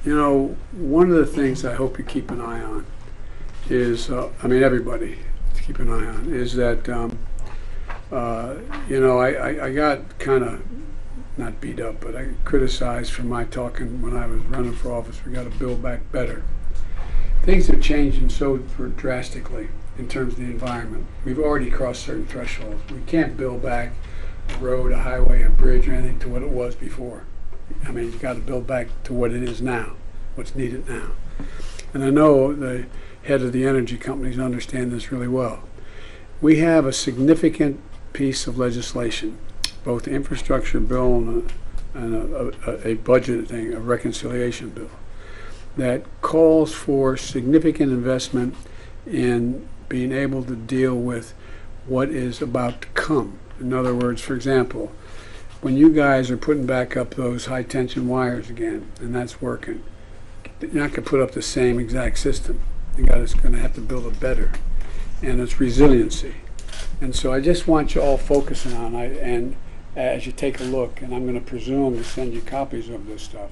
You know, one of the things I hope you keep an eye on is, everybody to keep an eye on, is that, I got kind of, not beat up, but I criticized for my talking when I was running for office. We got to build back better. Things have changed so drastically in terms of the environment. We've already crossed certain thresholds. We can't build back a road, a highway, a bridge, or anything to what it was before. You've got to build back to what it is now, what's needed now. And I know the head of the energy companies understand this really well. We have a significant piece of legislation, both the infrastructure bill and a budget thing, a reconciliation bill, that calls for significant investment in being able to deal with what is about to come. In other words, for example, when you guys are putting back up those high tension wires again, and that's working, you're not going to put up the same exact system. You guys are going to have to build it better, and it's resiliency. And so I just want you all focusing on it, and as you take a look, and I'm going to presume to send you copies of this stuff,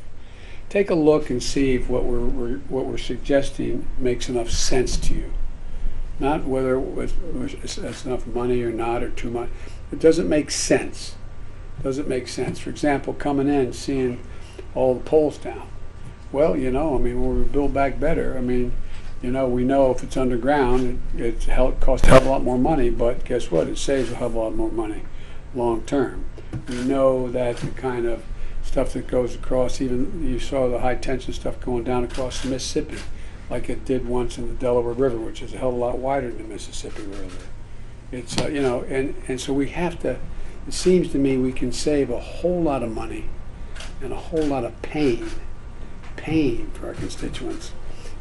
take a look and see if what we're suggesting makes enough sense to you. Not whether it's enough money or not, or too much. It doesn't make sense. Does it make sense? For example, coming in, seeing all the poles down. Well, when we build back better, we know if it's underground, it costs a hell of a lot more money, but guess what? It saves a hell of a lot more money long term. We know that the kind of stuff that goes across, even you saw the high tension stuff going down across the Mississippi, like it did once in the Delaware River, which is a hell of a lot wider than the Mississippi River. It's, and so we have to, it seems to me we can save a whole lot of money and a whole lot of pain for our constituents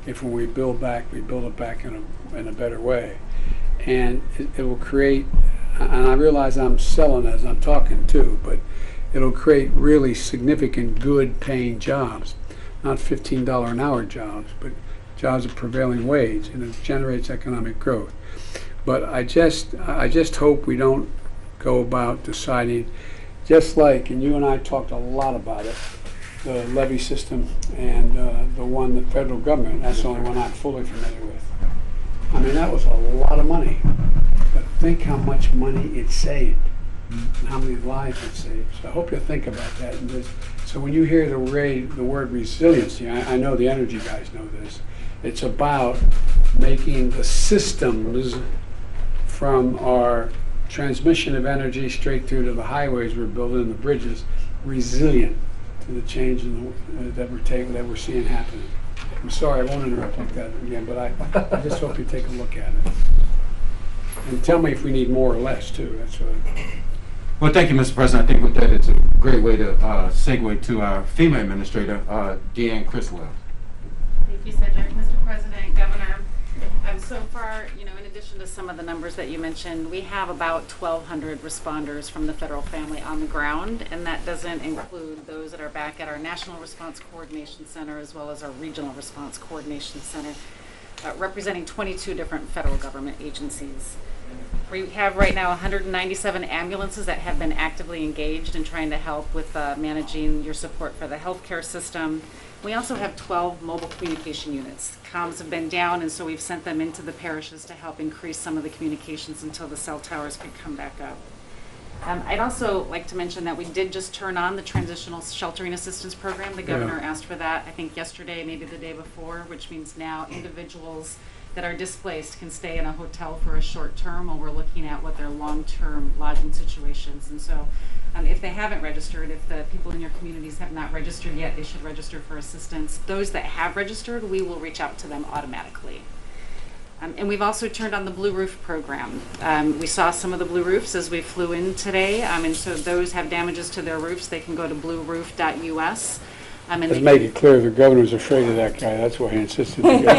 if when we build it back in a better way. And it will create, and I realize I'm selling as I'm talking too, but it'll create really significant good paying jobs, not $15 an hour jobs, but jobs of prevailing wage, and it generates economic growth. But I just hope we don't go about deciding, just like, and you and I talked a lot about it, the levy system and the one, the federal government, that's the only one I'm fully familiar with. That was a lot of money, but think how much money it saved and how many lives it saved. So I hope you'll think about that. So when you hear the word resiliency, I know the energy guys know this, it's about making the systems from our transmission of energy straight through to the highways we're building and the bridges resilient to the change that we're seeing happening. I'm sorry, I won't interrupt like that again, but I just hope you take a look at it. And tell me if we need more or less, too. That's what. Well, thank you, Mr. President. I think with that, it's a great way to segue to our FEMA Administrator, Deanne Criswell. Thank you, Cedric. Mr. President, Governor, so far, in addition to some of the numbers that you mentioned, we have about 1,200 responders from the federal family on the ground, and that doesn't include those that are back at our National Response Coordination Center as well as our Regional Response Coordination Center, representing 22 different federal government agencies. We have right now 197 ambulances that have been actively engaged in trying to help with managing your support for the healthcare system. We also have 12 mobile communication units. Comms have been down, and so we've sent them into the parishes to help increase some of the communications until the cell towers can come back up. I'd also like to mention that we did just turn on the Transitional Sheltering Assistance Program. The governor asked for that, I think yesterday, maybe the day before, which means now individuals that are displaced can stay in a hotel for a short term while we're looking at what their long-term lodging situations. And so if they haven't registered, if the people in your communities have not registered yet, they should register for assistance. Those that have registered, we will reach out to them automatically. And we've also turned on the Blue Roof program. We saw some of the blue roofs as we flew in today, and so those have damages to their roofs. They can go to blueroof.us. Let's make it clear the governor's afraid of that guy. That's why he insisted to get